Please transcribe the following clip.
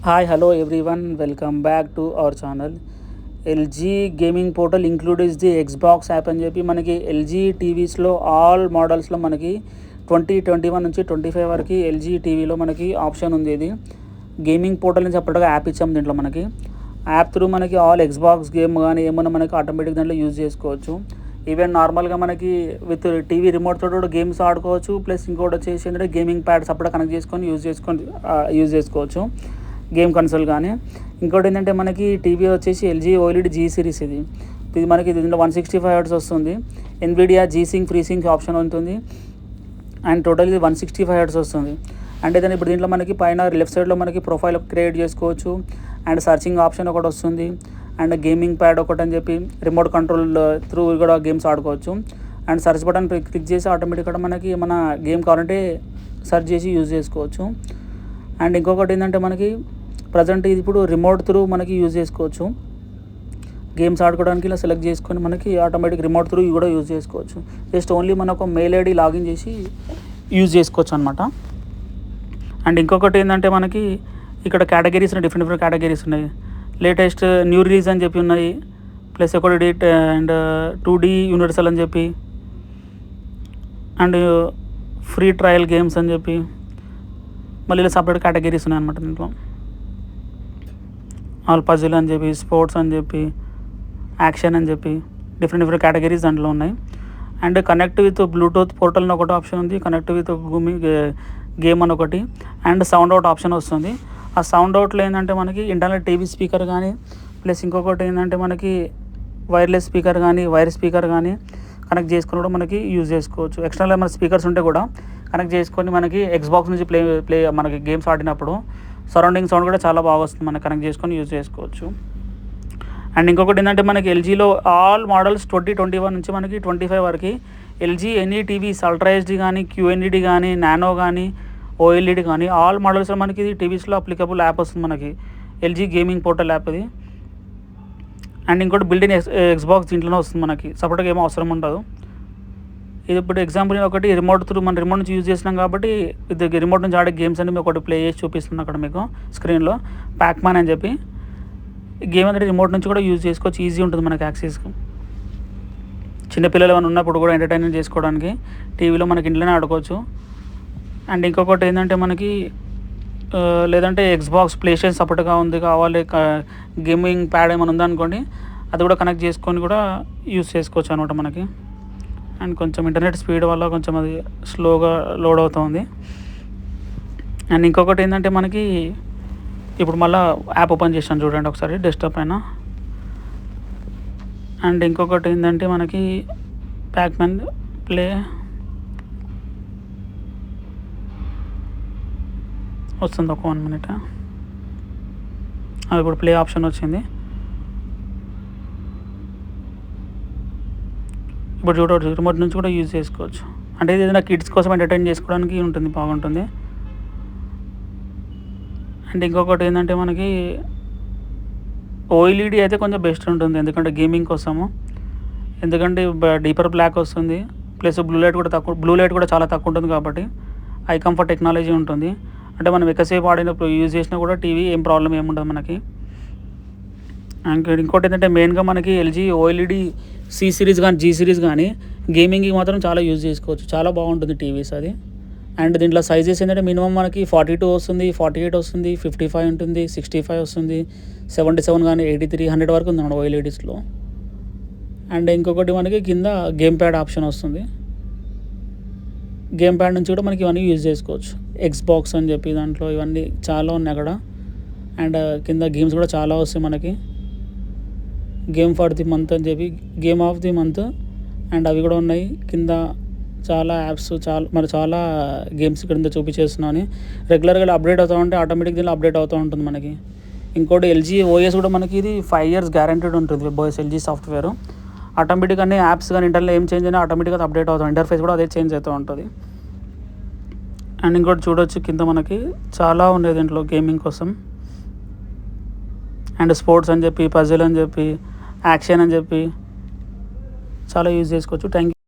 Hi, hello everyone. Welcome back to our channel. LG gaming portal includes the Xbox app అని చెప్పి మనకి LG టీవీస్లో all మోడల్స్లో మనకి 2021 నుంచి 25 వరకు ఎల్జీ టీవీలో మనకి ఆప్షన్ ఉంది. ఇది గేమింగ్ పోర్టల్ అని చెప్పట్టుగా యాప్ ఇచ్చాము. దీంట్లో మనకి యాప్ త్రూ మనకి ఆల్ ఎక్స్బాక్స్ గేమ్ కానీ ఏమన్నా మనకి ఆటోమేటిక్ దాంట్లో యూజ్ చేసుకోవచ్చు. ఈవెన్ నార్మల్గా మనకి విత్ టీవీ రిమోట్ తోటి కూడా గేమ్స్ ఆడుకోవచ్చు. ప్లస్ ఇంకోటి వచ్చేసి ఏంటంటే గేమింగ్ ప్యాడ్స్ అప్పుడు కనెక్ట్ చేసుకొని యూజ్ చేసుకోవచ్చు గేమ్ కన్సోల్. కానీ ఇంకోటి ఏంటంటే మనకి టీవీ వచ్చేసి ఎల్జీ ఓఎల్ఈడి జీ సిరీస్. ఇది మనకి దీంట్లో 165 హెర్ట్జ్ వస్తుంది. Nvidia G sync free sync option ఉంటుంది. అండ్ టోటల్ ఇది 165 హెర్ట్జ్ వస్తుంది. అంటే దాని ఇప్పుడు దీంట్లో మనకి పైన లెఫ్ట్ సైడ్లో మనకి ప్రొఫైల్ క్రియేట్ చేసుకోవచ్చు. అండ్ సర్చింగ్ ఆప్షన్ ఒకటి వస్తుంది. అండ్ గేమింగ్ ప్యాడ్ ఒకటి అని చెప్పి రిమోట్ కంట్రోల్ త్రూ కూడా గేమ్స్ ఆడుకోవచ్చు. అండ్ సర్చ్ బటన్ క్లిక్ చేసి ఆటోమేటిక్గా మనకి మన గేమ్ కావాలంటే సెర్చ్ చేసి యూజ్ చేసుకోవచ్చు. అండ్ ఇంకొకటి ఏంటంటే మనకి ప్రజెంట్ ఇది ఇప్పుడు రిమోట్ త్రూ మనకి యూజ్ చేసుకోవచ్చు. గేమ్స్ ఆడుకోవడానికి ఇలా సెలెక్ట్ చేసుకొని మనకి ఆటోమేటిక్ రిమోట్ త్రూ కూడా యూజ్ చేసుకోవచ్చు. జస్ట్ ఓన్లీ మనకు మెయిల్ ఐడి లాగిన్ చేసి యూజ్ చేసుకోవచ్చు అనమాట. అండ్ ఇంకొకటి ఏంటంటే మనకి ఇక్కడ కేటగిరీస్ ఉన్నాయి, డిఫరెంట్ కేటగిరీస్ ఉన్నాయి. లేటెస్ట్ న్యూ రిలీజ్ అని చెప్పి ఉన్నాయి. ప్లస్ ఒకటి అండ్ 2D యూనివర్సల్ అని చెప్పి అండ్ ఫ్రీ ట్రయల్ గేమ్స్ అని చెప్పి మళ్ళీ ఇలా సపరేట్ కేటగిరీస్ ఉన్నాయన్నమాట. దీంట్లో ఆల్ పజిల్ అని చెప్పి, స్పోర్ట్స్ అని చెప్పి, యాక్షన్ అని చెప్పి డిఫరెంట్ కేటగిరీస్ దాంట్లో ఉన్నాయి. And connect with Bluetooth portal అని ఒకటి ఆప్షన్ ఉంది. కనెక్ట్ విత్ గేమ్ అని ఒకటి. అండ్ సౌండ్ అవుట్ ఆప్షన్ వస్తుంది. ఆ సౌండ్ అవుట్లో ఏంటంటే మనకి ఇంటర్నల్ టీవీ స్పీకర్ కానీ ప్లస్ ఇంకొకటి ఏంటంటే మనకి వైర్లెస్ స్పీకర్ కానీ వైర్ స్పీకర్ కానీ కనెక్ట్ చేసుకొని కూడా మనకి యూజ్ చేసుకోవచ్చు. ఎక్స్టర్నల్ మన స్పీకర్స్ ఉంటే కూడా కనెక్ట్ చేసుకొని మనకి ఎక్స్బాక్స్ నుంచి ప్లే మనకి గేమ్స్ ఆడినప్పుడు సరౌండింగ్ సౌండ్ కూడా చాలా బాగా వస్తుంది. మనకి కనెక్ట్ చేసుకొని యూజ్ చేసుకోవచ్చు. అండ్ ఇంకొకటి ఏంటంటే మనకి ఎల్జీలో ఆల్ మోడల్స్ 2021 నుంచి మనకి 25 వరకు LG any TVs ultra HD కానీ, క్యూఎన్ఈడి కానీ, నానో కానీ, ఓఎల్ఈడి కానీ ఆల్ మోడల్స్లో మనకి ఇది టీవీస్లో అప్లికబుల్ యాప్ వస్తుంది. మనకి ఎల్జీ గేమింగ్ పోర్టల్ యాప్ ఇది. అండ్ ఇంకోటి బిల్డిన్ ఎక్స్బాక్స్ దీంట్లోనే వస్తుంది. మనకి సపరేట్గా ఏమో అవసరం ఉండదు. ఇది ఇప్పుడు ఎగ్జాంపుల్ ఒకటి రిమోట్ త్రూ మన రిమోట్ నుంచి యూజ్ చేసినాం కాబట్టి ఇది రిమోట్ నుంచి ఆడే గేమ్స్ అని ఒకటి ప్లే చేసి చూపిస్తుంది అక్కడ మీకు స్క్రీన్లో. ప్యాక్మ్యాన్ అని చెప్పి గేమ్ అనేది రిమోట్ నుంచి కూడా యూజ్ చేసుకోవచ్చు. ఈజీ ఉంటుంది మనకి యాక్సెస్కి. చిన్నపిల్లలు ఏమైనా ఉన్నప్పుడు కూడా ఎంటర్టైన్మెంట్ చేసుకోవడానికి టీవీలో మనకి ఇంట్లోనే ఆడుకోవచ్చు. అండ్ ఇంకొకటి ఏంటంటే మనకి లేదంటే ఎక్స్బాక్స్ ప్లేస్టేషన్ సపోర్ట్గా ఉంది కావాలి గేమింగ్ ప్యాడ్ ఏమైనా ఉందనుకోండి అది కూడా కనెక్ట్ చేసుకొని కూడా యూజ్ చేసుకోవచ్చు అనమాట మనకి. అండ్ కొంచెం ఇంటర్నెట్ స్పీడ్ వల్ల కొంచెం అది స్లోగా లోడ్ అవుతుంది. అండ్ ఇంకొకటి ఏంటంటే మనకి ఇప్పుడు మళ్ళీ యాప్ ఓపెన్ చేసాను చూడండి ఒకసారి డెస్క్టాప్ పైన. అండ్ ఇంకొకటి ఏంటంటే మనకి ప్యాక్మ్యాన్ ప్లే వస్తుంది. ఒక 1 minute అది ఇప్పుడు ప్లే ఆప్షన్ వచ్చింది. ఇప్పుడు చూడవచ్చు రిమోట్ నుంచి కూడా యూజ్ చేసుకోవచ్చు. అంటే ఇది ఏదైనా కిడ్స్ కోసం ఎంటర్టైన్ చేసుకోవడానికి ఉంటుంది, బాగుంటుంది. అండ్ ఇంకొకటి ఏంటంటే మనకి ఓఎల్ఈడి అయితే కొంచెం బెస్ట్ ఉంటుంది ఎందుకంటే గేమింగ్ కోసము. ఎందుకంటే డీపర్ బ్లాక్ వస్తుంది. ప్లస్ బ్లూ లైట్ కూడా చాలా తక్కువ ఉంటుంది కాబట్టి ఐ కంఫర్ట్ టెక్నాలజీ ఉంటుంది. అంటే మనం ఎక్కువసేపు ఆడినప్పుడు యూజ్ చేసినా కూడా టీవీ ఏం ప్రాబ్లం ఏముండదు మనకి. అండ్ ఇంకోటి ఏంటంటే మెయిన్గా మనకి ఎల్జీ ఓఎల్ఈడి సి సిరీస్ కానీ జీ సిరీస్ కానీ గేమింగ్కి మాత్రం చాలా యూజ్ చేసుకోవచ్చు. చాలా బాగుంటుంది టీవీస్ అది. అండ్ దీంట్లో సైజెస్ ఏంటంటే మినిమం మనకి 42 వస్తుంది, 48 వస్తుంది, 55 ఉంటుంది, 65 వస్తుంది, 77 కానీ 83, 100 వరకు ఉంది మన ఓఎల్ఈడీస్లో. అండ్ ఇంకొకటి మనకి కింద గేమ్ ప్యాడ్ ఆప్షన్ వస్తుంది. గేమ్ ప్యాడ్ నుంచి కూడా మనకి ఇవన్నీ యూజ్ చేసుకోవచ్చు. ఎక్స్బాక్స్ అని చెప్పి దాంట్లో ఇవన్నీ చాలా ఉన్నాయి అక్కడ. అండ్ కింద గేమ్స్ కూడా చాలా వస్తాయి మనకి. గేమ్ ఫర్ ది మంత్ అని చెప్పి game of the month and అవి కూడా ఉన్నాయి. కింద చాలా యాప్స్ చాలా గేమ్స్ కింద చూపించేస్తున్నాను. రెగ్యులర్గా అప్డేట్ అవుతూ ఉంటే ఆటోమేటిక్ దీనిలో అప్డేట్ అవుతూ ఉంటుంది మనకి. ఇంకోటి ఎల్జీ ఓఎస్ కూడా మనకి ఇది 5 years గ్యారంటీడ్ ఉంటుంది. Web OS LG software automatic అన్ని యాప్స్ కానీ ఇంటర్నల్ ఏం చేంజ్ అయినా ఆటోమేటిక్గా అప్డేట్ అవుతాం. ఇంటర్ఫేస్ కూడా అదే చేంజ్ అవుతూ ఉంటుంది. అండ్ ఇంకోటి చూడొచ్చు కింద మనకి చాలా ఉన్నాయి దీంట్లో గేమింగ్ కోసం. అండ్ స్పోర్ట్స్ అని చెప్పి, పజిల్ అని చెప్పి, యాక్షన్ అని చెప్పి చాలా యూజ్ చేసుకోవచ్చు. Thank you.